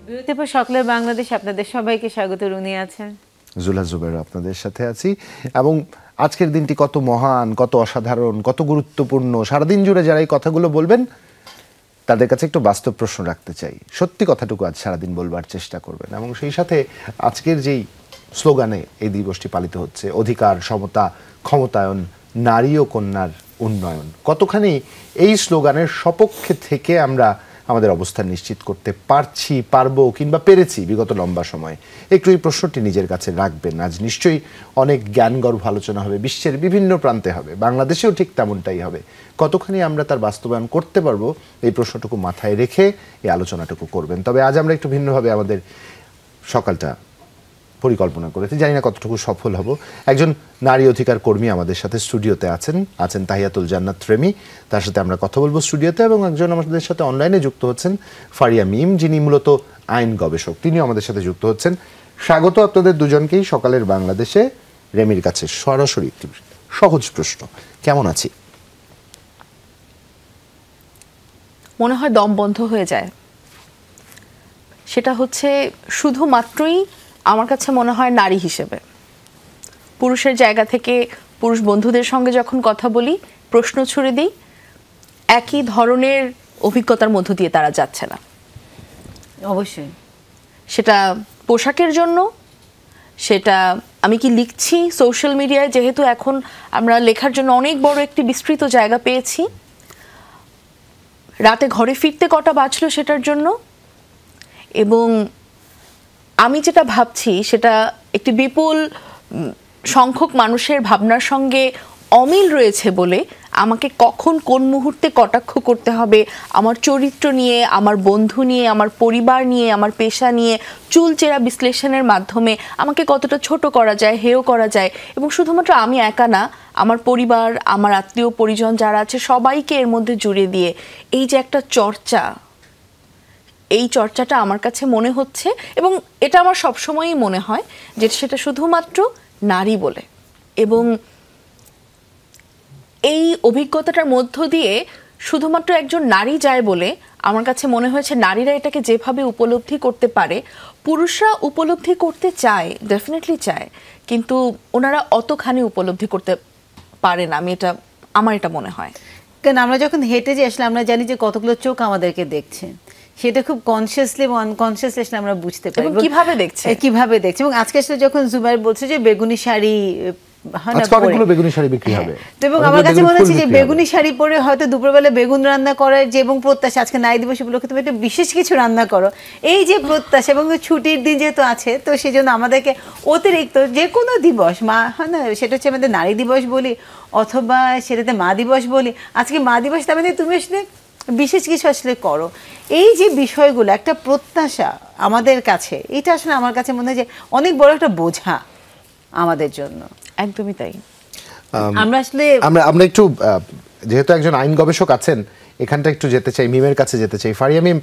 বিরতির পর সকলের বাংলাদেশ আপনাদের সবাইকে স্বাগত। রুনি আছেন, জুলা জুবের আপনাদের সাথে আছি। এবং আজকের দিনটি কত মহান, কত অসাধারণ, কত গুরুত্বপূর্ণ, সারাদিন জুড়ে যারা এই কথাগুলো বলবেন তাদের কাছে একটু বাস্তব প্রশ্ন রাখতে চাই। সত্যি কথাটুকু আজ সারাদিন বলবার চেষ্টা করবেন। এবং সেই সাথে আজকের যেই স্লোগানে এই দিবসটি পালিত হচ্ছে, অধিকার, সমতা, ক্ষমতায়ন, নারী ও কন্যার উন্নয়ন, কতখানি এই স্লোগানের সপক্ষে থেকে আমরা আমাদের অবস্থান নিশ্চিত করতে পারবো কিংবা পেরেছি বিগত লম্বা সময়, একটু এই প্রশ্নটি নিজের কাছে রাখবেন। আজ নিশ্চয়ই অনেক জ্ঞানগর্ভ আলোচনা হবে, বিশ্বের বিভিন্ন প্রান্তে হবে, বাংলাদেশেও ঠিক তেমনটাই হবে। কতখানি আমরা তার বাস্তবায়ন করতে পারবো এই প্রশ্নটুকু মাথায় রেখে এই আলোচনাটুকু করবেন। তবে আজ আমরা একটু ভিন্নভাবে আমাদের সকালটা পরিকল্পনা করেছি, জানি না কতটুকু সফল হব। একজন নারী অধিকার কর্মী আমাদের সাথে স্টুডিওতে আছেন তাহিয়াতুল জান্নাত রেমি, তার সাথে আমরা কথা বলবো স্টুডিওতে। এবং একজন আমাদের সাথে অনলাইনে যুক্ত হচ্ছেন ফারিয়া মিম, যিনি মূলত আইন গবেষক, তিনিও আমাদের সাথে যুক্ত হচ্ছেন। স্বাগত আপনাদের দুজনকেই সকালের বাংলাদেশে। রেমির কাছে সরাসরি একটি সহজ প্রশ্ন, কেমন আছি? মনে হয় দম বন্ধ হয়ে যায়। সেটা হচ্ছে শুধুমাত্রই আমার কাছে মনে হয় নারী হিসেবে। পুরুষের জায়গা থেকে পুরুষ বন্ধুদের সঙ্গে যখন কথা বলি, প্রশ্ন ছুড়ে দিই, একই ধরনের অভিজ্ঞতার মধ্য দিয়ে তারা যাচ্ছে না। অবশ্যই সেটা পোশাকের জন্য, সেটা আমি কি লিখছি সোশ্যাল মিডিয়ায়, যেহেতু এখন আমরা লেখার জন্য অনেক বড় একটি বিস্তৃত জায়গা পেয়েছি, রাতে ঘরে ফিরতে কটা বাঁচলো সেটার জন্য। এবং আমি যেটা ভাবছি সেটা একটি বিপুল সংখ্যক মানুষের ভাবনার সঙ্গে অমিল রয়েছে বলে আমাকে কখন কোন মুহূর্তে কটাক্ষ করতে হবে আমার চরিত্র নিয়ে, আমার বন্ধু নিয়ে, আমার পরিবার নিয়ে, আমার পেশা নিয়ে চুলচেরা বিশ্লেষণের মাধ্যমে আমাকে কতটা ছোট করা যায়, হেয় করা যায়। এবং শুধুমাত্র আমি একা না, আমার পরিবার, আমার আত্মীয় পরিজন যারা আছে সবাইকে এর মধ্যে জুড়ে দিয়ে এই যে একটা চর্চা, এই চর্চাটা আমার কাছে মনে হচ্ছে, এবং এটা আমার সবসময়ই মনে হয় যে সেটা শুধুমাত্র নারী বলে। এবং এই অভিজ্ঞতাটার মধ্য দিয়ে শুধুমাত্র একজন নারী যায় বলে আমার কাছে মনে হয়েছে নারীরা এটাকে যেভাবে উপলব্ধি করতে পারে, পুরুষরা উপলব্ধি করতে চায়, ডেফিনেটলি চায়, কিন্তু ওনারা অতখানি উপলব্ধি করতে পারে না। আমার এটা মনে হয়। কারণ আমরা যখন হেঁটে যাই আসলে আমরা জানি যে কতগুলো চোখ আমাদেরকে দেখছে, সেটা খুব কনসিয়াসলি এবং আনকনসিয়াসলি আসলে আমরা বুঝতে পারি কিভাবে দেখছে। এবং আজকে আসলে যখন জুবাইর বলছে যে বেগুনি শাড়ি বেগুনি শাড়ি বিক্রি হবে, এবং আমার কাছে মনে হচ্ছে যে বেগুনি শাড়ি পরে হয়তো দুপুরবেলা বেগুন রান্না করার যে এবং প্রত্যাশা, আজকে নারী দিবস উপলক্ষে তুমি একটা বিশেষ কিছু রান্না করো, এই যে প্রত্যাশা, এবং ছুটির দিন যেহেতু আছে, তো সেই জন্য আমাদেরকে অতিরিক্ত যে কোনো দিবস, মা হয় না, সেটা হচ্ছে আমাদের নারী দিবস বলি অথবা সেটাতে মা দিবস বলি, আজকে মা দিবস, তার মানে তুমি আসলে বিশেষ কিছু আসলে করো। এই যে বিষয়গুলো, একটা প্রত্যাশা আমাদের কাছে, এটা আসলে আমার কাছে মনে হয় যে অনেক বড় একটা বোঝা আমাদের জন্য। একদমই তাই। আমরা আসলে আমরা একটু, যেহেতু একজন আইন গবেষক আছেন, এখানটা একটু যেতে চাই, মিমের কাছে যেতে চাই। ফারিয়া মিম,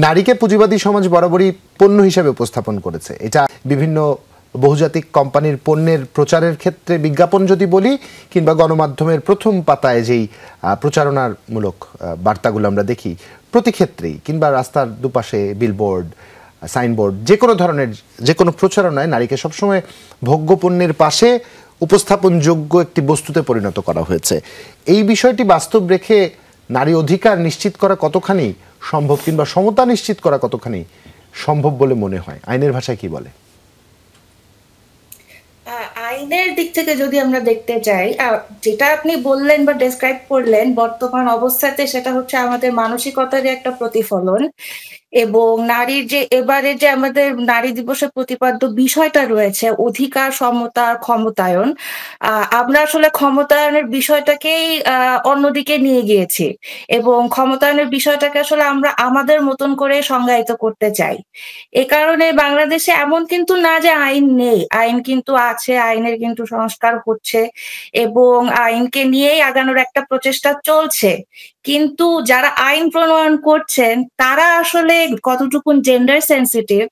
নারীকে পুঁজিবাদী সমাজ বরাবরই পণ্য হিসেবে উপস্থাপন করেছে। এটা বিভিন্ন বহুজাতিক কোম্পানির পণ্যের প্রচারের ক্ষেত্রে বিজ্ঞাপন যদি বলি, কিংবা গণমাধ্যমের প্রথম পাতায় যেই প্রচারণামূলক বার্তাগুলো আমরা দেখি প্রতি ক্ষেত্রেই, কিংবা রাস্তার দুপাশে বিলবোর্ড, সাইনবোর্ড, যে কোনো ধরনের যে কোনো প্রচারণায় নারীকে সবসময় ভোগ্যপণ্যের পাশে উপস্থাপনযোগ্য একটি বস্তুতে পরিণত করা হয়েছে। এই বিষয়টি বাস্তব রেখে নারী অধিকার নিশ্চিত করা কতখানি সম্ভব, কিংবা সমতা নিশ্চিত করা কতখানি সম্ভব বলে মনে হয়? আইনের ভাষায় কি বলে? আইনের দিক থেকে যদি আমরা দেখতে যাই, যেটা আপনি বললেন বা ডেসক্রাইব করলেন বর্তমান অবস্থাতে, সেটা হচ্ছে আমাদের মানসিকতারই একটা প্রতিফলন। এবং নারীর যে এবারে যে আমাদের নারী দিবসের প্রতিপাদ্য বিষয়টা রয়েছে, অধিকার, সমতা, ক্ষমতায়ন, আমরা আসলে ক্ষমতায়নের বিষয়টাকেই অন্যদিকে নিয়ে গিয়েছি, এবং ক্ষমতায়নের বিষয়টাকে আসলে আমরা আমাদের মতন করে সংজ্ঞায়িত করতে চাই। এ কারণে বাংলাদেশে এমন কিন্তু না যে আইন নেই, আইন কিন্তু আছে, আইনের কিন্তু সংস্কার হচ্ছে এবং আইনকে নিয়েই আগানোর একটা প্রচেষ্টা চলছে। কিন্তু যারা আইন প্রণয়ন করছেন তারা আসলে কতটুকু জেন্ডার সেনসিটিভ,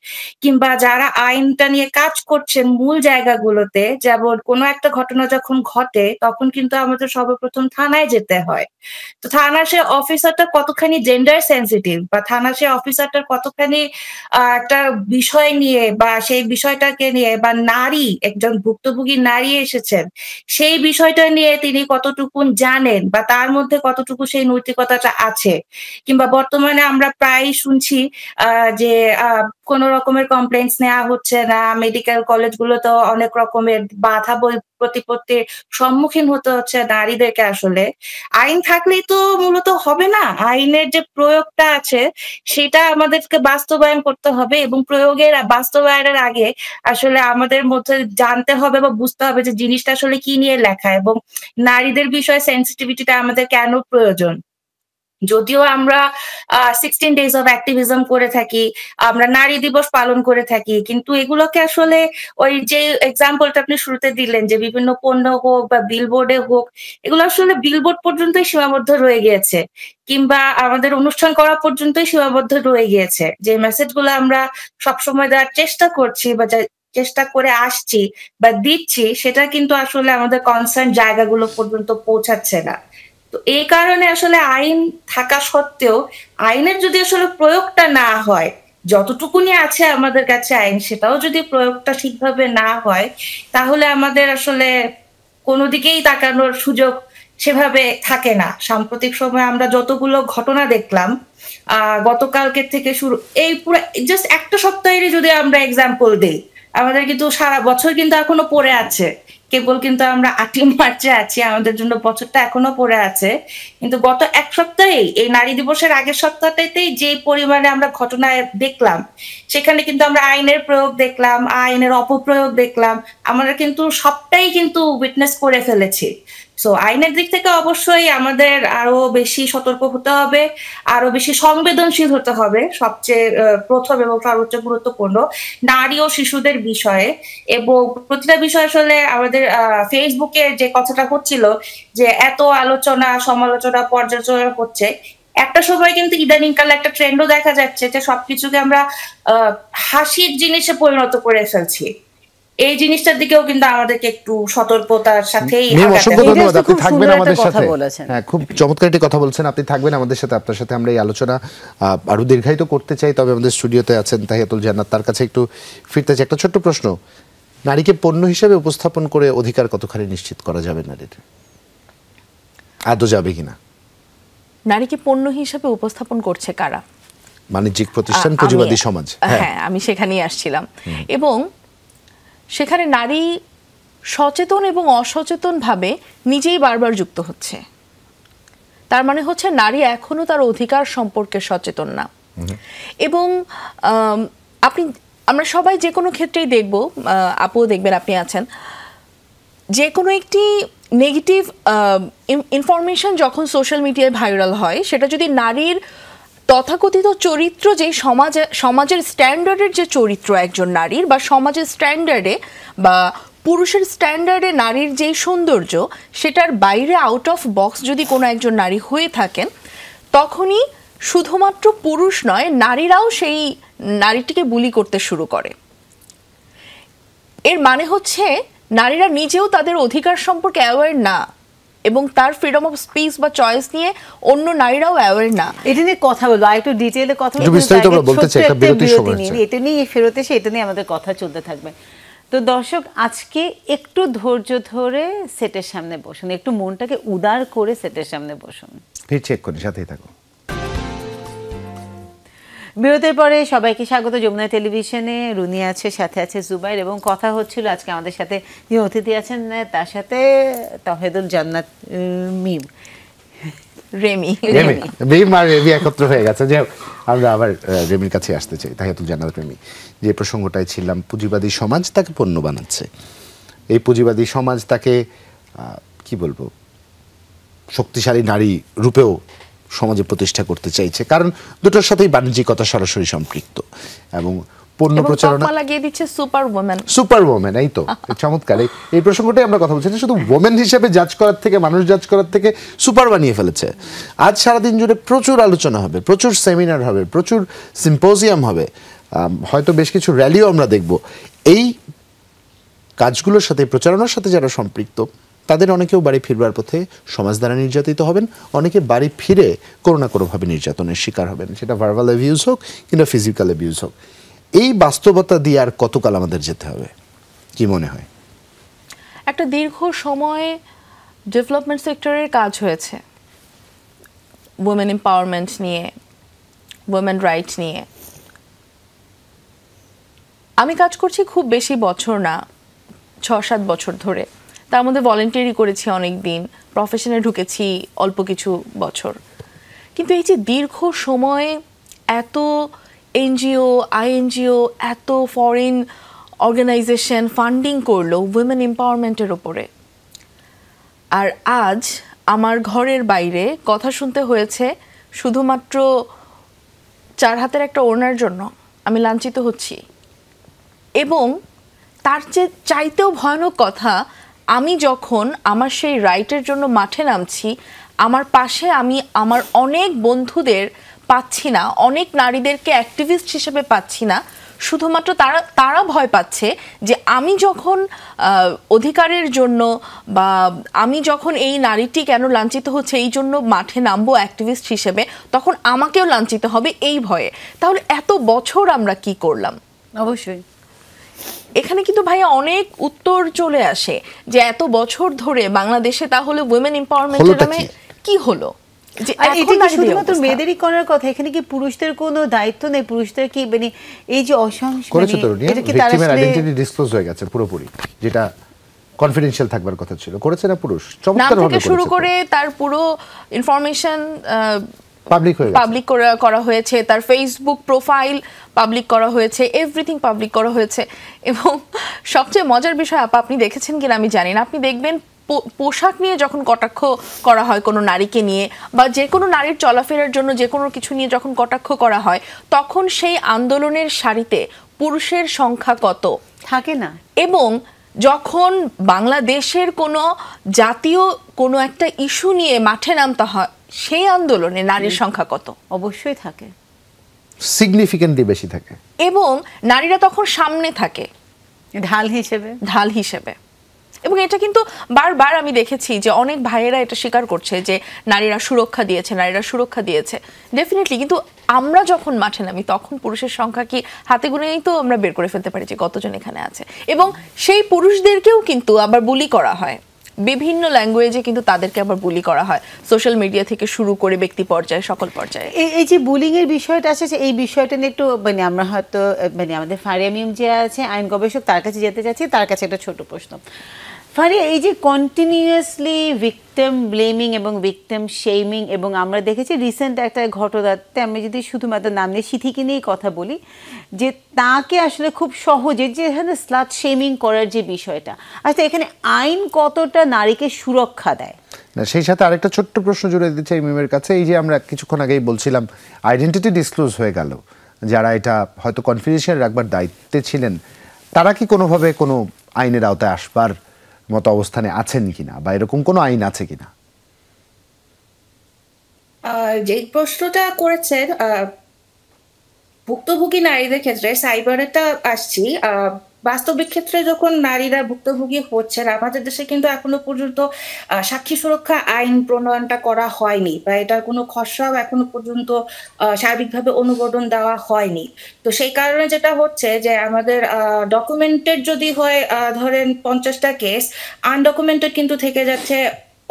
কিংবা যারা আইনটা নিয়ে কাজ করছেন মূল জায়গাগুলোতে, যেমন কোনো একটা ঘটনা যখন ঘটে তখন কিন্তু আমাদের সর্বপ্রথম থানায় যেতে হয়। তো থানার সে অফিসারটা কতখানি জেন্ডার সেনসিটিভ, বা থানার সে অফিসারটার কতখানি একটা বিষয় নিয়ে বা সেই বিষয়টাকে নিয়ে, বা নারী একজন ভুক্তভোগী নারী এসেছেন সেই বিষয়টা নিয়ে তিনি কতটুকুন জানেন বা তার মধ্যে কতটুকু সেই নৈতিকতাটা আছে। কিংবা বর্তমানে আমরা প্রায়ই শুনছি যে কোন রকমের কমপ্লেন্টস নেওয়া হচ্ছে না, মেডিকেল কলেজগুলোতেও অনেক রকমের বাধা প্রতিপত্তির সম্মুখীন হতে হচ্ছে নারীদেরকে। আসলে আইন থাকলেই তো মূলত হবে না, আইনের যে প্রয়োগটা আছে সেটা আমাদেরকে বাস্তবায়ন করতে হবে, এবং প্রয়োগের বাস্তবায়নের আগে আসলে আমাদের মধ্যে জানতে হবে বা বুঝতে হবে যে জিনিসটা আসলে কি নিয়ে লেখা, এবং নারীদের বিষয়ে সেনসিটিভিটিটা আমাদের কেন প্রয়োজন। যদিও আমরা 16 ডেজ অফ অ্যাক্টিভিজম করে থাকি, আমরা নারী দিবস পালন করে থাকি, কিন্তু এগুলোকে আসলে ওই যে এক্সাম্পলটা আপনি শুরুতে দিলেন যে বিভিন্ন পণ্য হোক বা বিলবোর্ডে হোক, এগুলো আসলে বিলবোর্ড পর্যন্তই সীমাবদ্ধ রয়ে গিয়েছে, কিংবা আমাদের অনুষ্ঠান করা পর্যন্তই সীমাবদ্ধ রয়ে গিয়েছে। যে মেসেজগুলো আমরা সবসময় দেওয়ার চেষ্টা করছি বা চেষ্টা করে আসছি বা দিচ্ছি, সেটা কিন্তু আসলে আমাদের কনসার্ন জায়গাগুলো পর্যন্ত পৌঁছাচ্ছে না। তো এই কারণে আসলে আইন থাকা সত্ত্বেও আইনের যদি আসলে প্রয়োগটা না হয়, যতটুকুনি আছে আমাদের কাছে আইন, সেটাও যদি প্রয়োগটা ঠিকভাবে না হয়, তাহলে আমাদের আসলে কোনো দিকেই তাকানোর সুযোগ সেভাবে থাকে না। সাম্প্রতিক সময়ে আমরা যতগুলো ঘটনা দেখলাম, গতকালকে থেকে শুরু, এই পুরো জাস্ট একটা সপ্তাহেরই যদি আমরা এক্সাম্পল দিই, আমাদের কিন্তু সারা বছর কিন্তু এখনো পড়ে আছে। কেবল কিন্তু আমরা 8ই মার্চে আছি, আমাদের জন্য বছরটা এখনো পড়ে আছে। কিন্তু গত এক সপ্তাহেই, এই নারী দিবসের আগের সপ্তাহটাতেই যে পরিমাণে আমরা ঘটনা দেখলাম, সেখানে কিন্তু আমরা আইনের প্রয়োগ দেখলাম, আইনের অপপ্রয়োগ দেখলাম, আমরা কিন্তু সবটাই কিন্তু উইটনেস করে ফেলেছি। সো আইনের দিক থেকে অবশ্যই আমাদের আরো বেশি সতর্ক হতে হবে, আরো বেশি সংবেদনশীল হতে হবে, সবচেয়ে প্রথম এবং সর্বোচ্চ গুরুত্বপূর্ণ নারী ও শিশুদের বিষয়ে। এবং প্রতিটা বিষয় আসলে আমাদের ফেসবুকে যে কথাটা হচ্ছিল যে এত আলোচনা সমালোচনা পর্যালোচনা হচ্ছে, একটা সময় কিন্তু ইদানিং কালে একটা ট্রেন্ডও দেখা যাচ্ছে যে সবকিছুকে আমরা হাসির জিনিসে পরিণত করে ফেলছি। এই জিনিসটার দিকেও কিন্তু আমাদেরকে একটু সতর্কতার সাথেই অসংখ্য ধন্যবাদ। আপনি থাকবেন আমাদের সাথে। হ্যাঁ, খুব চমৎকার একটি কথা বলছেন। আপনি থাকবেন আমাদের সাথে, আপনার সাথে আমরা এই আলোচনা আরো দীর্ঘায়িত করতে চাই। তবে আমাদের স্টুডিওতে আছেন তাহিয়াতুল জান্নাত, তার কাছে একটু ফিরতে চাই। একটা ছোট্ট প্রশ্ন, নারীকে পণ্য হিসেবে উপস্থাপন করে অধিকার কতখানি নিশ্চিত করা যাবে নারীর? আদৌ যাবে কিনা? নারীকে পণ্য হিসেবে উপস্থাপন করছে কারা? বাণিজ্যিক প্রতিষ্ঠান, পুঁজিবাদী সমাজ। হ্যাঁ, আমি সেখানেই আসছিলাম। এবং সেখানে নারী সচেতন এবং অসচেতন ভাবে নিজেই বারবার যুক্ত হচ্ছে। তার মানে হচ্ছে নারী এখনো তার অধিকার সম্পর্কে সচেতন না। এবং আমরা সবাই যে কোনো ক্ষেত্রেই দেখব, আপুও দেখবেন, আপনি আছেন, যে কোনো একটি নেগেটিভ ইনফরমেশন যখন সোশ্যাল মিডিয়ায় ভাইরাল হয়, সেটা যদি নারীর তথাকথিত চরিত্র, যে সমাজের স্ট্যান্ডার্ডের যে চরিত্র একজন নারীর, বা সমাজের স্ট্যান্ডার্ডে বা পুরুষের স্ট্যান্ডার্ডে নারীর যেই সৌন্দর্য, সেটার বাইরে আউট অফ বক্স যদি কোনো একজন নারী হয়ে থাকেন, তখনই শুধুমাত্র পুরুষ নয়, নারীরাও সেই নারীটিকে বুলি করতে শুরু করে। এর মানে হচ্ছে নারীরা নিজেও তাদের অধিকার সম্পর্কে অ্যাওয়্যার না, এবং তার ফ্রিডম অফ স্পিচ বা চয়েস নিয়ে অন্য নারীরাও অ্যাওয়্যার না। এটা নিয়ে কথা বলবো, আরেকটু ডিটেইলে কথা বলবো, এটা নিয়ে ফেরত এসে এটা নিয়ে আমাদের কথা চলতে থাকবে। তো দর্শক, আজকে একটু ধৈর্য ধরে সেটের সামনে বসুন, একটু মনটাকে উদার করে সেটের সামনে বসুন। ফিরছি এক্ষুনি, সাথেই থাকুন। বিরতির পরে সবাইকে স্বাগত। যমুনা টেলিভিশনে রুনি আছে, সাথে আছে জুবাইর, এবং কথা হচ্ছিল আজকে আমাদের সাথে যে অতিথি আছেন তার সাথে তাহিয়াতুল জান্নাত মিম রেমি আর রেমি একত্র হয়ে গেছে। যে আমরা আবার রেমির কাছে আসতে চাই। তাহিয়াতুল জান্নাত রেমি, যে প্রসঙ্গটাই ছিলাম, পুঁজিবাদী সমাজ তাকে পণ্য বানাচ্ছে। এই পুঁজিবাদী সমাজ তাকে কি বলবো, শক্তিশালী নারী রূপেও সমাজে প্রতিষ্ঠা করতে চাইছে, কারণ দুটোর সাথেই বাণিজ্যিকতা সরাসরি সম্পৃক্ত। এবং পণ্য এবং প্রচারণা তকমা লাগিয়ে দিচ্ছে সুপার ওমেন। সুপার ওমেন, এই তো চমৎকার। এই প্রসঙ্গটাই আমরা কথা বলছি, শুধু ওমেন হিসেবে জাজ করার থেকে, মানুষ জাজ করার থেকে সুপার বানিয়ে ফেলেছে। আজ সারাদিন জুড়ে প্রচুর আলোচনা হবে, প্রচুর সেমিনার হবে, প্রচুর সিম্পোজিয়াম হবে, হয়তো বেশ কিছু র্যালিও আমরা দেখব। এই কাজগুলোর সাথে, প্রচারণার সাথে যারা সম্পৃক্ত, তাদের অনেকেও বাড়ি ফিরবার পথে সমাজ দ্বারা নির্যাতিত হবেন, অনেকে বাড়ি ফিরে কোনো না কোনোভাবে নির্যাতনের শিকার হবেন, সেটা ভার্বাল অ্যাবিউজ হোক কিংবা ফিজিক্যাল অ্যাবিউজ হোক। এই বাস্তবতা দিয়ে আর কতকাল আমাদের যেতে হবে, কি মনে হয়? একটা দীর্ঘ সময় ডেভেলপমেন্ট সেক্টরের কাজ হয়েছে ওমেন এম্পাওয়ারমেন্ট নিয়ে, ওমেন রাইট নিয়ে। আমি কাজ করছি খুব বেশি বছর না, 6-7 বছর ধরে। তার মধ্যে ভলেন্টিয়ারি করেছি অনেক দিন, প্রফেশনে ঢুকেছি অল্প কিছু বছর। কিন্তু এই যে দীর্ঘ সময় এত এনজিও, আইএনজিও, এত ফরেন অর্গানাইজেশন ফান্ডিং করলো উইমেন এম্পাওয়ারমেন্টের ওপরে, আর আজ আমার ঘরের বাইরে কথা শুনতে হয়েছে শুধুমাত্র 4 হাতের একটা ওড়নার জন্য আমি লাঞ্ছিত হচ্ছি। এবং তার চেয়ে চাইতেও ভয়ানক কথা, আমি যখন আমার সেই রাইটের জন্য মাঠে নামছি, আমার পাশে আমি আমার অনেক বন্ধুদের পাচ্ছি না, অনেক নারীদেরকে অ্যাক্টিভিস্ট হিসেবে পাচ্ছি না। শুধুমাত্র তারা ভয় পাচ্ছে যে আমি যখন অধিকারের জন্য, বা আমি যখন এই নারীটি কেন লাঞ্ছিত হচ্ছে এই জন্য মাঠে নামবো অ্যাক্টিভিস্ট হিসেবে, তখন আমাকেও লাঞ্ছিত হবে এই ভয়ে। তাহলে এত বছর আমরা কি করলাম? অবশ্যই এখানে কিন্তু ভাইয়া অনেক উত্তর চলে আসে যে এত বছর ধরে বাংলাদেশে তাহলে উইমেন এম্পাওয়ারমেন্টের নামে কি হলো, যে এটা কি শুধুমাত্র মেয়েদেরই করার কথা? এখানে কি পুরুষদের কোনো দায়িত্ব নেই? পুরুষদের কি মানে এই যে করেছে তো ভিকটিমের আইডেন্টিটি ডিসক্লোজ হয়ে গেছে পুরোপুরি, যেটা কনফিডেন্সিয়াল থাকবার কথা ছিল, করেছে না পুরুষ? নাম থেকে শুরু করে তার পুরো ইনফরমেশন পাবলিক করা হয়েছে, তার ফেসবুক প্রোফাইল পাবলিক করা হয়েছে, এভরিথিং পাবলিক করা হয়েছে। এবং সবচেয়ে মজার বিষয়, আপনি দেখেছেন কিনা আমি জানি না, আপনি দেখবেন পোশাক নিয়ে যখন কটাক্ষ করা হয় কোনো নারীকে নিয়ে, বা যে কোনো নারীর চলাফেরার জন্য যে কোনো কিছু নিয়ে যখন কটাক্ষ করা হয়, তখন সেই আন্দোলনের সারিতে পুরুষের সংখ্যা কত থাকে না। এবং যখন বাংলাদেশের কোনো জাতীয় কোনো একটা ইস্যু নিয়ে মাঠে নামতে হয়, সেই আন্দোলনে নারীর সংখ্যা কত? অবশ্যই থাকে, সিগনিফিকেন্টলি বেশি থাকে। এবং নারীরা তখন সামনে থাকে ঢাল হিসেবে। এবং এটা কিন্তু বারবার আমি দেখেছি যে অনেক ভাইয়েরা এটা স্বীকার করছে যে নারীরা সুরক্ষা দিয়েছে, ডেফিনেটলি। কিন্তু আমরা যখন মাঠে নামি তখন পুরুষের সংখ্যা কি হাতে গুনেই তো আমরা বের করে ফেলতে পারি যে কতজন এখানে আছে। এবং সেই পুরুষদেরকেও কিন্তু আবার বুলি করা হয়, বিভিন্ন ল্যাঙ্গুয়েজে কিন্তু তাদেরকে আবার বুলি করা হয়, সোশ্যাল মিডিয়া থেকে শুরু করে ব্যক্তি পর্যায়ে, সকল পর্যায়ে। এই যে বুলিং এর বিষয়টা আছে, এই বিষয়টা নিয়ে একটু মানে আমরা হয়তো মানে আমাদের ফারিয়া মিম যে আছে আইন গবেষক, তার কাছে যেতে চাচ্ছি। তার কাছে একটা ছোট প্রশ্ন। ফারিয়া, এই যে কন্টিনিউয়াসলি ভিকটিম ব্লেমিং এবং ভিকটিম শেমিং, এবং আমরা দেখেছি রিসেন্ট একটা ঘটনাতে, আমি যদি শুধুমাত্র নাম নিয়ে সিথিকে নিয়েই কথা বলি, যে তাকে আসলে খুব সহজে যে এখানে স্লাট শেমিং করার যে বিষয়টা, আসলে এখানে আইন কতটা নারীকে সুরক্ষা দেয়? না, সেই সাথে আরেকটা ছোট্ট প্রশ্ন জুড়ে দিতে চাই মিমের কাছে। এই যে আমরা কিছুক্ষণ আগেই বলছিলাম আইডেন্টিটি ডিসক্লোজ হয়ে গেল, যারা এটা হয়তো কনফিডেন্সিয়াল রাখবার দায়িত্বে ছিলেন, তারা কি কোনোভাবে কোনো আইনের আওতায় আসবার মতো অবস্থানে আছেন কিনা, বা এরকম কোনো আইন আছে কিনা? যে প্রশ্নটা করেছেন ভুক্তভোগী নারীদের ক্ষেত্রে, সাইবারেটা আসছি, বাস্তবিক ক্ষেত্রে যখন নারীরা ভুক্তভোগী হচ্ছেন, আমাদের দেশে কিন্তু এখনো পর্যন্ত সাক্ষী সুরক্ষা আইন প্রণয়নটা করা হয়নি, বা এটার কোনো খসড়াও এখনো পর্যন্ত সার্বিকভাবে অনুমোদন দেওয়া হয়নি। তো সেই কারণে যেটা হচ্ছে যে আমাদের ডকুমেন্টেড যদি হয় ধরেন 50টা কেস, আনডকুমেন্টেড কিন্তু থেকে যাচ্ছে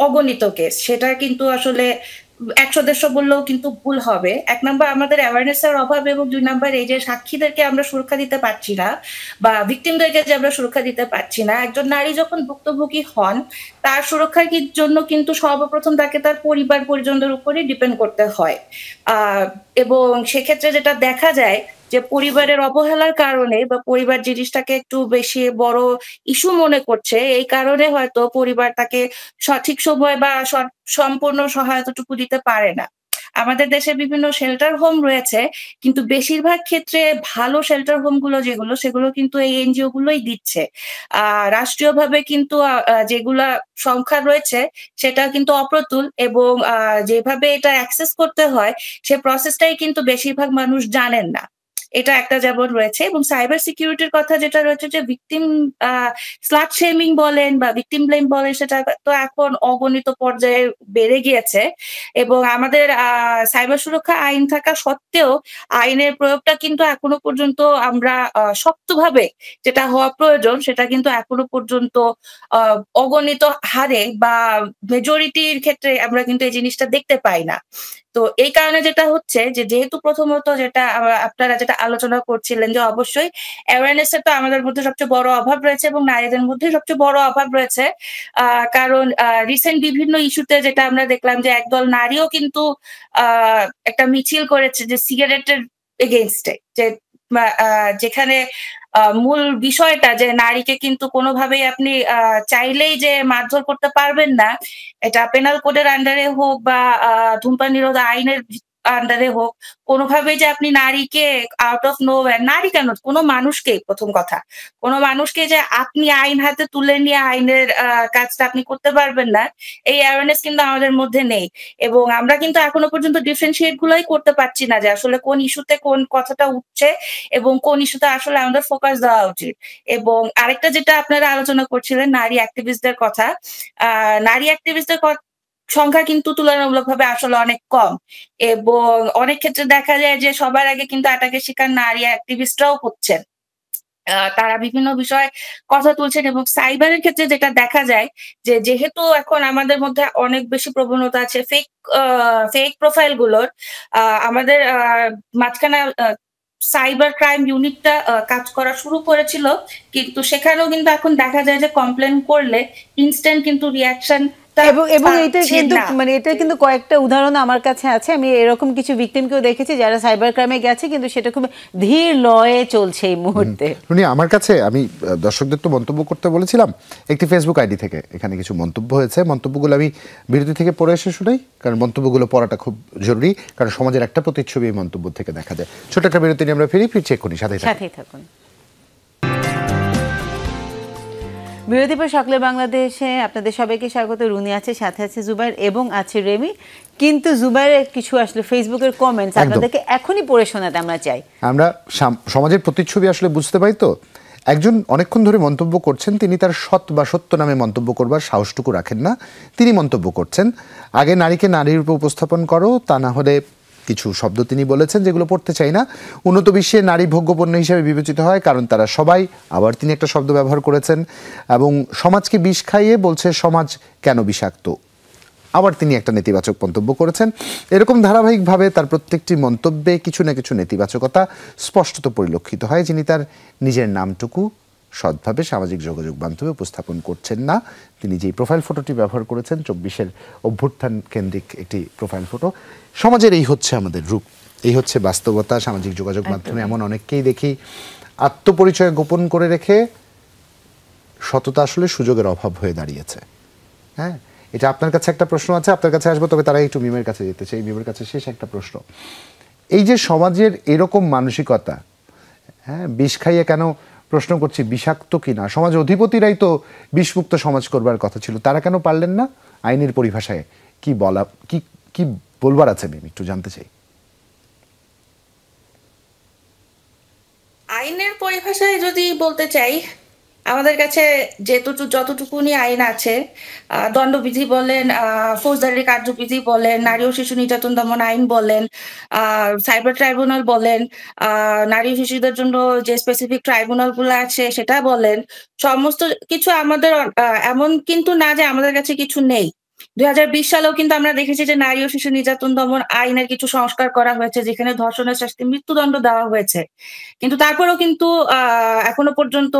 অগণিত কেস। সেটা কিন্তু আসলে 100-150 বললেও কিন্তু ভুল হবে। 1 নাম্বার আমাদের অ্যাওয়ারনেস এর অভাব, এবং 2 নাম্বার এই যে সাক্ষীদেরকে আমরা সুরক্ষা দিতে পারছি না, বা ভিকটিমদেরকে যে আমরা সুরক্ষা দিতে পারছি না। একজন নারী যখন ভুক্তভোগী হন, তার সুরক্ষার জন্য কিন্তু সর্বপ্রথম তাকে তার পরিবার পরিজনদের উপরই ডিপেন্ড করতে হয়। এবং সেক্ষেত্রে যেটা দেখা যায় যে পরিবারের অবহেলার কারণে, বা পরিবার জিনিসটাকে একটু বেশি বড় ইস্যু মনে করছে, এই কারণে হয়তো পরিবার তাকে সঠিক সময় বা সম্পূর্ণ সহায়তাটুকু দিতে পারে না। আমাদের দেশে বিভিন্ন শেল্টার হোম রয়েছে, কিন্তু বেশিরভাগ ক্ষেত্রে ভালো শেল্টার হোমগুলো যেগুলো, সেগুলো কিন্তু এই এনজিও গুলোই দিচ্ছে। রাষ্ট্রীয়ভাবে কিন্তু যেগুলা সংখ্যা রয়েছে সেটা কিন্তু অপ্রতুল, এবং যেভাবে এটা অ্যাক্সেস করতে হয় সে প্রসেসটাই কিন্তু বেশিরভাগ মানুষ জানেন না। এটা একটা যেমন রয়েছে, এবং সাইবার সিকিউরিটির কথা যেটা রয়েছে, যে ভিকটিম স্লাট শেমিং বলেন বা ভিকটিম ব্লেম বলেন, সেটা তো এখন অগণিত পর্যায়ে বেড়ে গিয়েছে, এবং আমাদের সাইবার সুরক্ষা আইন থাকা সত্ত্বেও আইনের প্রয়োগটা কিন্তু এখনো পর্যন্ত আমরা শক্তভাবে যেটা হওয়া প্রয়োজন সেটা কিন্তু এখনো পর্যন্ত অগণিত হারে বা মেজরিটির ক্ষেত্রে আমরা কিন্তু এই জিনিসটা দেখতে পাই না। তো এই কারণে যেটা হচ্ছে যে, যেহেতু প্রথমত যেটা আপনারা যেটা আলোচনা করছিলেন, যে অবশ্যই অ্যাওয়ারনেস এর তো আমাদের মধ্যে সবচেয়ে বড় অভাব রয়েছে, এবং নারীদের মধ্যে সবচেয়ে বড় অভাব রয়েছে। কারণ রিসেন্ট বিভিন্ন ইস্যুতে যেটা আমরা দেখলাম, যে একদল নারীও কিন্তু একটা মিছিল করেছে যে সিগারেটের এগেইনস্টে, যে যেখানে মূল বিষয়টা যে নারীকে কিন্তু কোনোভাবেই আপনি চাইলেই যে মারধর করতে পারবেন না, এটা পেনাল কোডের আন্ডারে হোক বা ধূমপান নিরোধ আইনের আন্ডারে হোক, কোনোভাবেই যে আপনি নারীকে আউট অফ নোহোয়্যার, নারী কেন, কোনো মানুষকেই, প্রথম কথা, কোনো মানুষকে যে আপনি আইন হাতে তুলে নিয়ে আইনের কাজটা আপনি করতে পারবেন না, এই অ্যাওয়ারনেস কিন্তু আমাদের মধ্যে নেই। এবং আমরা কিন্তু এখনো পর্যন্ত ডিফারেনশিয়েট গুলোই করতে পারছি না, যে আসলে কোন ইস্যুতে কোন কথাটা উঠছে এবং কোন ইস্যুতে আসলে আমাদের ফোকাস দেওয়া উচিত। এবং আরেকটা যেটা আপনারা আলোচনা করছিলেন, নারী অ্যাক্টিভিস্টদের কথা, নারী অ্যাক্টিভিস্টদের সংখ্যা কিন্তু তুলনামূলকভাবে আসলে অনেক কম, এবং অনেক ক্ষেত্রে দেখা যায় যে সবার আগে কিন্তু অ্যাটাকের শিকার নারী অ্যাক্টিভিস্টরাও হচ্ছেন। তারা বিভিন্ন বিষয়ে কথা তুলছেন, এবং সাইবারের ক্ষেত্রে যেটা দেখা যায়, যে যেহেতু এখন আমাদের মধ্যে অনেক বেশি প্রবণতা আছে ফেক প্রোফাইল গুলোর, আমাদের মাঝখানে সাইবার ক্রাইম ইউনিটটা কাজ করা শুরু করেছিল, কিন্তু সেখানেও কিন্তু এখন দেখা যায় যে কমপ্লেন করলে ইনস্ট্যান্ট কিন্তু রিঅ্যাকশন এবং এটা কিন্তু মানে এটা কিন্তু কয়েকটা উদাহরণ আমার কাছে আছে। আমি এরকম কিছু ভিকটিমকেও দেখেছি যারা সাইবার ক্রাইমে গেছে, কিন্তু সেটা খুব ধীর লয়ে চলছে এই মুহূর্তে। আমার কাছে, আমি দর্শকদের তো মন্তব্য করতে বলেছিলাম একটি ফেসবুক আইডি থেকে, এখানে কিছু মন্তব্য হয়েছে, মন্তব্যগুলো আমি বিরতি থেকে পড়ে এসে শুনাই, কারণ মন্তব্যগুলো পড়াটা খুব জরুরি, কারণ সমাজের একটা প্রতিচ্ছবি এই মন্তব্য থেকে দেখা যায়। ছোট একটা বিরতি নিয়ে আমরা ফিরছি এক্ষুনি, সাথেই থাকুন। বিরোধী পর সকলে বাংলাদেশে আপনাদের সবাইকে স্বাগত। রুনি আছে, সাথে আছে জুবাইর এবং আছে রেমি। কিন্তু জুবাইরের কিছু আসলে ফেসবুকের কমেন্টস আপনাদেরকে এখনই পড়ে শোনাতে আমরা চাই। আমরা সমাজের প্রতিচ্ছবি আসলে বুঝতে পাই তো। একজন অনেকক্ষণ ধরে মন্তব্য করছেন, তিনি তার সৎ বা সত্য নামে মন্তব্য করবার সাহসটুকু রাখেন না। তিনি মন্তব্য করছেন, আগে নারীকে নারীর রূপে উপস্থাপন করো, তা না হলে কিছু শব্দ তিনি বলেছেন যেগুলো পড়তে চাই না। উন্নত বিশ্বে নারী ভোগ্যপণ্য হিসেবে বিবেচিত হয় কারণ তারা সবাই, আবার তিনি একটা শব্দ ব্যবহার করেছেন, এবং সমাজকে বিষ খাইয়ে বলছে সমাজ কেন বিষাক্ত। আবার তিনি একটা নেতিবাচক মন্তব্য করেছেন। এরকম ধারাবাহিকভাবে তার প্রত্যেকটি মন্তব্যে কিছু না কিছু নেতিবাচকতা স্পষ্টত পরিলক্ষিত হয়। যিনি তার নিজের নামটুকু সৎভাবে সামাজিক যোগাযোগ মাধ্যমে উপস্থাপন করছেন না। তিনি যেই প্রোফাইল ফটোটি ব্যবহার করেছেন, 24-এর অভ্যুত্থান কেন্দ্রিক একটি প্রোফাইল ফটো। সমাজের এই হচ্ছে আমাদের রূপ, এই হচ্ছে বাস্তবতা। সামাজিক যোগাযোগ মাধ্যমে এমন অনেককেই দেখি আত্মপরিচয় গোপন করে রেখে সততা আসলে সুযোগের অভাব হয়ে দাঁড়িয়েছে। হ্যাঁ, এটা আপনার কাছে একটা প্রশ্ন আছে, আপনার কাছে আসবো, তবে তারা একটু মিমের কাছে যেতে চাই। মিমের কাছে শেষ একটা প্রশ্ন, এই যে সমাজের এরকম মানসিকতা, হ্যাঁ, বিষ খাইয়ে কেন প্রশ্ন করছি, বিষাক্ত কিনা, সমাজ অধিপতিরাই তো বিষমুক্ত সমাজ করবার কথা ছিল, তারা কেন পারলেন না? আইনের পরিভাষায় কি বলা, কি বলবার আছে মিম, একটু জানতে চাই। আইনের পরিভাষায় যদি বলতে চাই, আমাদের কাছে যতটুকুনি আইন আছে, দণ্ডবিধি বলেন, ফৌজদারি কার্যবিধি বলেন, নারী ও শিশু নির্যাতন দমন আইন বলেন, সাইবার ট্রাইব্যুনাল বলেন, নারী ও শিশুদের জন্য যে স্পেসিফিক ট্রাইব্যুনাল গুলো আছে সেটা বলেন, সমস্ত কিছু আমাদের এমন কিন্তু না যে আমাদের কাছে কিছু নেই। 2020 সালেও কিন্তু আমরা দেখেছি যে নারী ও শিশু নির্যাতন দমন আইনের কিছু সংস্কার করা হয়েছে, যেখানে ধর্ষণের শাস্তি মৃত্যুদণ্ড দেওয়া হয়েছে। কিন্তু তারপরেও কিন্তু এখনো পর্যন্ত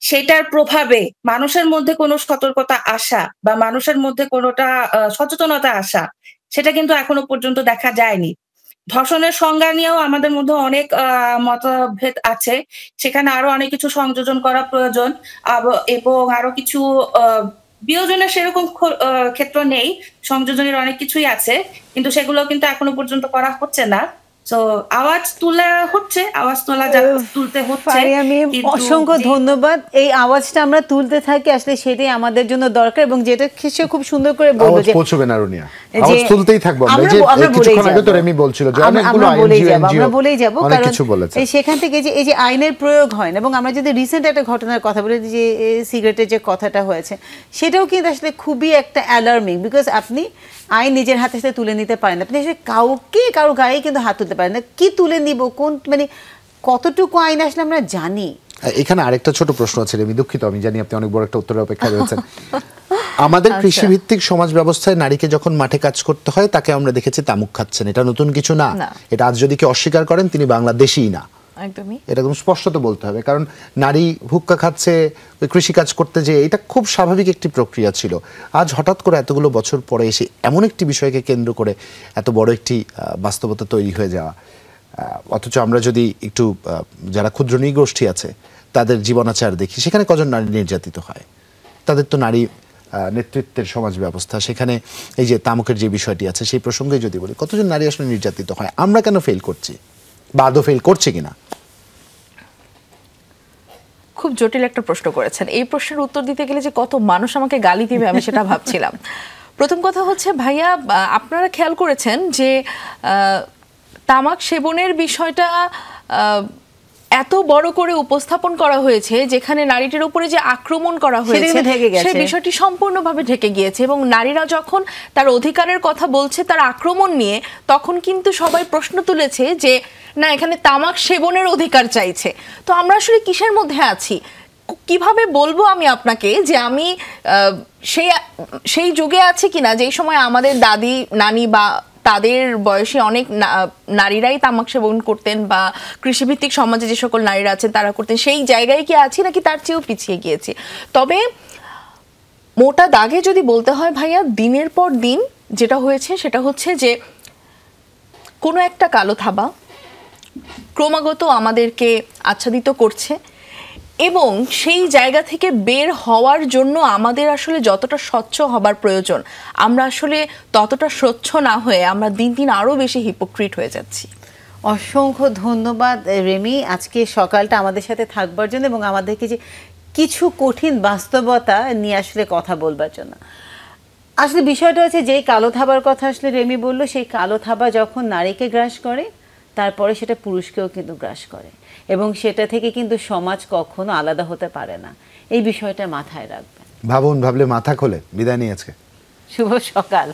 সেটার প্রভাবে মানুষের মধ্যে কোনো সতর্কতা আসা বা মানুষের মধ্যে কোনোটা সচেতনতা আসা, সেটা কিন্তু এখনো পর্যন্ত দেখা যায়নি। ধর্ষণের সংজ্ঞা নিয়েও আমাদের মধ্যে অনেক মতভেদ আছে। সেখানে আরো অনেক কিছু সংযোজন করা প্রয়োজন, এবং আরো কিছু বিয়োজনের সেরকম ক্ষেত্র নেই, সংযোজনের অনেক কিছুই আছে, কিন্তু সেগুলো কিন্তু এখনো পর্যন্ত করা হচ্ছে না। তো আওয়াজ তুলতে হচ্ছে। ফারিয়া মিম, অসংখ্য ধন্যবাদ। এই আওয়াজটা আমরা তুলতে থাকি, আসলে সেটাই আমাদের জন্য দরকার। এবং যেটা সে খুব সুন্দর করে বললো যে পৌঁছবে না রুনিয়া, আওয়াজ তুলতেই থাকবো আমরা। যে কিছুক্ষণ আগে তো রেমি বলছিল যে অনেকগুলো আমরা বলেই যাব, কারণ বলেছে। সেখান থেকে যে এই যে আইনের প্রয়োগ হয় না, এবং আমরা যদি রিসেন্ট একটা ঘটনার কথা বলি, যে সিগারেটের যে কথাটা হয়েছে, সেটাও কিন্তু আসলে খুবই একটা অ্যালার্মিং। বিকজ আপনি আইন নিজের হাতে সাথে তুলে নিতে পারেন, আপনি আসলে কারো গায়ে কিন্তু হাত তুলতে পারেন না। কি তুলে নিব, কোন মানে কতটুকু আইন আসলে আমরা জানি। এখানে আরেকটা ছোট প্রশ্ন আছে রেমি, দুঃখিত, আমি জানি আপনি অনেক বড় একটা উত্তরের অপেক্ষা রয়েছেন। আমাদের কৃষিভিত্তিক সমাজ ব্যবস্থায় নারীকে যখন মাঠে কাজ করতে হয়, তাকে আমরা দেখেছি তামুক খাচ্ছেন। এটা নতুন কিছু না, এটা আজ যদি কেউ অস্বীকার করেন তিনি বাংলাদেশীই না। একদমই, এটা একদম স্পষ্টত বলতে হবে, কারণ নারী হুক্কা খাচ্ছে ওই কৃষিকাজ করতে, যে এটা খুব স্বাভাবিক একটি প্রক্রিয়া ছিল। আজ হঠাৎ করে এতগুলো বছর পরে এসে এমন একটি বিষয়কে কেন্দ্র করে এত বড় একটি বাস্তবতা তৈরি হয়ে যাওয়া, অথচ আমরা যদি একটু যারা ক্ষুদ্র নৃগোষ্ঠী আছে তাদের জীবনাচার দেখি, সেখানে কজন নারী নির্যাতিত হয়। তাদের তো নারী নেতৃত্বের সমাজ ব্যবস্থা, সেখানে এই যে তামুকের যে বিষয়টি আছে সেই প্রসঙ্গে যদি বলি, কতজন নারী আসলে নির্যাতিত হয়, আমরা কেন ফেল করছি বা আদৌ ফেল করছি কিনা? খুব জটিল একটা প্রশ্ন করেছেন। এই প্রশ্নের উত্তর দিতে গেলে যে কত মানুষ আমাকে গালি দিবে আমি সেটা ভাবছিলাম। প্রথম কথা হচ্ছে ভাইয়া, আপনারা খেয়াল করেছেন যে তামাক সেবনের বিষয়টা এত বড় করে উপস্থাপন করা হয়েছে, যেখানে নারীটির উপরে যে আক্রমণ করা হয়েছে সেই বিষয়টি সম্পূর্ণভাবে ঢেকে গিয়েছে। এবং নারীরা যখন তার অধিকারের কথা বলছে তার আক্রমণ নিয়ে, তখন কিন্তু সবাই প্রশ্ন তুলেছে যে না, এখানে তামাক সেবনের অধিকার চাইছে। তো আমরা আসলে কিসের মধ্যে আছি? কিভাবে বলবো আমি আপনাকে যে আমি সেই যুগে আছি কিনা যেই সময় আমাদের দাদি নানি বা তাদের বয়সী অনেক নারীরাই তামাক সেবন করতেন, বা কৃষিভিত্তিক সমাজে যে সকল নারীরা আছেন তারা করতেন, সেই জায়গায় কি আছি নাকি তার চেয়েও পিছিয়ে গিয়েছি? তবে মোটা দাগে যদি বলতে হয় ভাইয়া, দিনের পর দিন যেটা হয়েছে সেটা হচ্ছে যে কোনো একটা কালো থাবা ক্রমাগত আমাদেরকে আচ্ছাদিত করছে, এবং সেই জায়গা থেকে বের হওয়ার জন্য আমাদের আসলে যতটা স্বচ্ছ হবার প্রয়োজন, আমরা আসলে ততটা স্বচ্ছ না হয়ে আমরা দিন দিন আরও বেশি হিপোক্রিট হয়ে যাচ্ছি। অসংখ্য ধন্যবাদ রেমি, আজকে সকালটা আমাদের সাথে থাকবার জন্য এবং আমাদেরকে যে কিছু কঠিন বাস্তবতা নিয়ে আসলে কথা বলবার জন্য। আসলে বিষয়টা হচ্ছে, যেই কালো থাবার কথা আসলে রেমি বলল, সেই কালো থাবা যখন নারীকে গ্রাস করে, তারপরে সেটা পুরুষকেও কিন্তু গ্রাস করে, এবং সেটা থেকে কিন্তু সমাজ কখনো আলাদা হতে পারে না। এই বিষয়টা মাথায় রাখবেন। ভাবুন, ভাবলে মাথা খোলে। বিদায় নিয়ে আজকে শুভ সকাল।